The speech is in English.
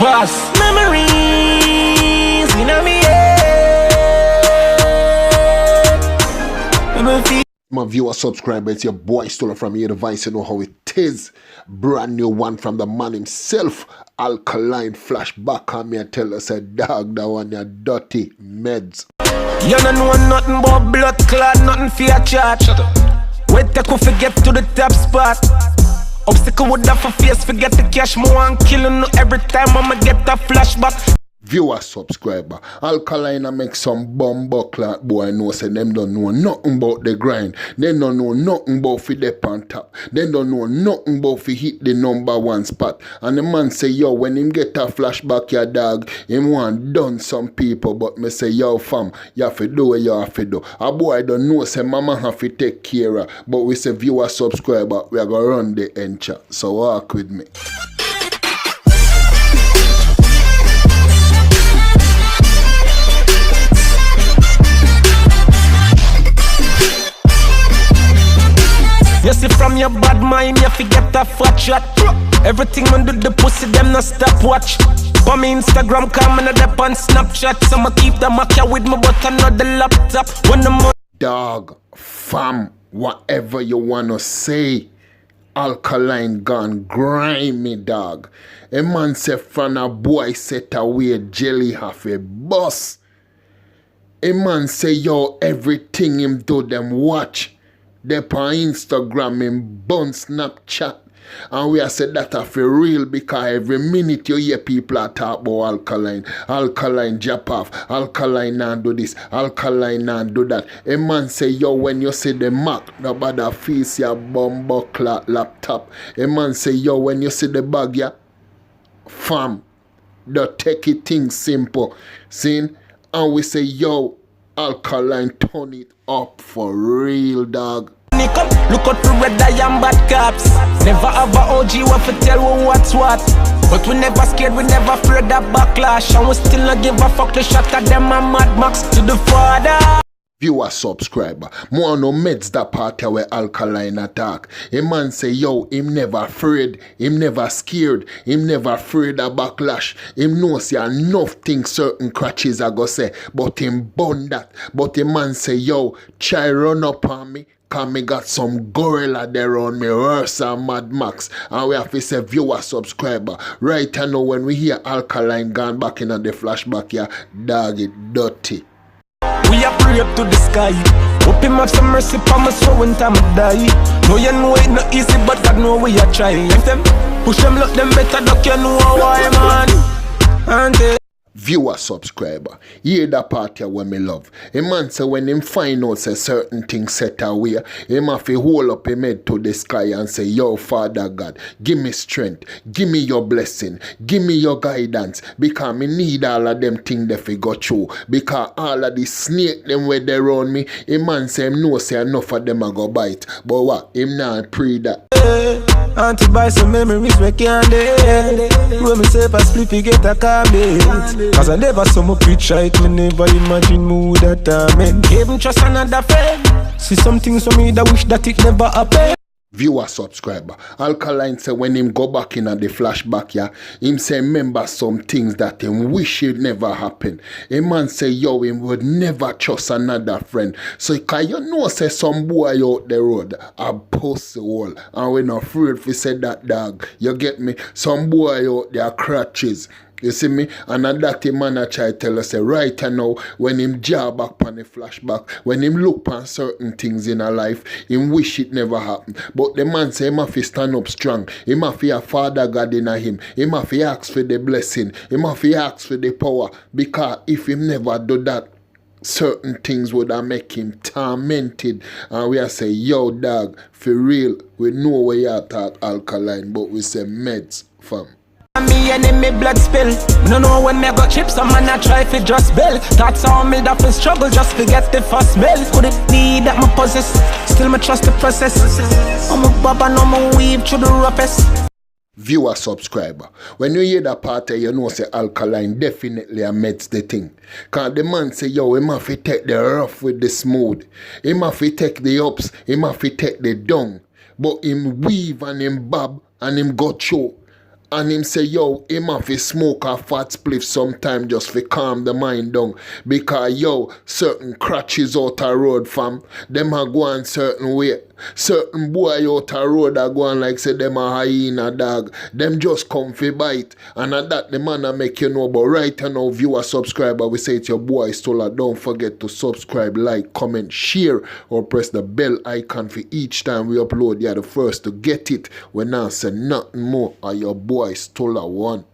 Past memories in me head. My viewer, subscriber, it's your boy Djstullaa from your device. You know how it is. Brand new one from the man himself, Alkaline. Flashback on me and tell us a dog that one your dirty meds. You don't know nothing about blood clot, nothing for your chat. Shut up. Wait till we forget to the top spot. Obstacle would have for face, forget the cash. More and killing every time I'ma get a flashback. Viewer, subscriber, Alkaline make some bumbo clot boy know say them don't know nothing about the grind. They don't know nothing about fi dep on top. They don't know nothing about fi hit the #1 spot. And the man say, yo, when him get a flashback, your dog, him want done some people. But me say, yo fam, you have to do what you have to do. A boy don't know say mama have to take care of. But we say, viewer, subscriber, we are gonna run the encha. So walk with me. You see from your bad mind, you forget a fat shot. Everything man do the pussy, them no stop watch. For me Instagram, come and dep on Snapchat. So I keep the Mac with me, but I know the laptop. When the dog, fam, whatever you wanna say, Alkaline gone grimy, dog. A man say from a boy set away jelly half a bus. A man say, yo, everything him do them watch. They on Instagram and bun Snapchat. And we have said that for real because every minute you hear people are talk about Alkaline. Alkaline jump off. Alkaline and do this. Alkaline and do that. A man say, yo, when you see the Mac, nobody feels your bumbo clock laptop. A man say, yo, when you see the bag, yeah, fam, the take it things simple. See? And we say, yo, Alkaline turn it up for real, dog. Look out for red eye and bad cops. Never have a OG what to tell you what's what. But we never scared, we never afraid of backlash. And we still not give a fuck the shot at them and Mad Max to the father. Viewer, subscriber, more no meds that party where Alkaline attack. A man say, yo, him never afraid, him never scared, him never afraid of backlash. Him knows see enough things certain crutches I go say, but him bun that. But the man say, yo, try run up on me, cause me got some gorilla there on me, worse than Mad Max. And we have to say, viewer, subscriber, right now when we hear Alkaline gone back in the flashback, yeah, dog it dirty. We are pray up to the sky. Hope him have some mercy for my soul when time I die. No you know it not easy, but God know we are trying. If them push them, look them better, duck you know why, man. And viewer, subscriber, hear that party when me love. A man say when him find out say certain things set away, him have to hold up him head to the sky and say, yo, Father God, give me strength, give me your blessing, give me your guidance, because me need all of them things that fi go through. Because all of the snake them where they around me, a man say him know say enough of them a go bite. But what? Him not pray that. and to buy some memories we can't dead. When me say pass split, we get a comment. Cause I never saw my preach right, me never imagine me would have time. Even trust another friend. See some things for me that wish that it never happened. Viewer, subscriber, Alkaline say when him go back in at the flashback, yeah, him say remember some things that him wish it never happen. A man say, yo, him would never trust another friend. So can you know say some boy out the road a pussy hole, and we not afraid to say that, dog. You get me? Some boy out there crutches. You see me? And that man I try to tell us, say, right now, when him job back on the flashback, when him look on certain things in our life, him wish it never happened. But the man say, him have to stand up strong. Him have to have Father God in him. Him have to ask for the blessing. Him have to ask for the power. Because if him never do that, certain things would have make him tormented. And we are say, yo, dog, for real, we know where you are at Alkaline, but we say meds, fam. Me enemy blood spill. No when me got chips, a man I try fi just bill. Thoughts how me that fi struggle just to get the first bill. Could it be that me possess? Still me trust the process. I'm a baba, no me weave through the roughest. Viewer, subscriber, when you hear that part, you know say Alkaline definitely amidst the thing. Cause the man say, yo, him have to take the rough with the smooth. Him have to take the ups, him have to take the down. But him weave and him bob and him go through. And him say, yo, him have to smoke a fat spliff sometime just for calm the mind down. Because, yo, certain crutches out a road, fam, them a go on certain way. Certain boy out a road a go on like say them a hyena dog. Them just come fi bite. And at that the man a make you know. But right now, viewer, subscriber, we say it's your boy Djstullaa. Don't forget to subscribe, like, comment, share, or press the bell icon for each time we upload. You're the first to get it. We now say nothing more. Are your boy Djstullaa one.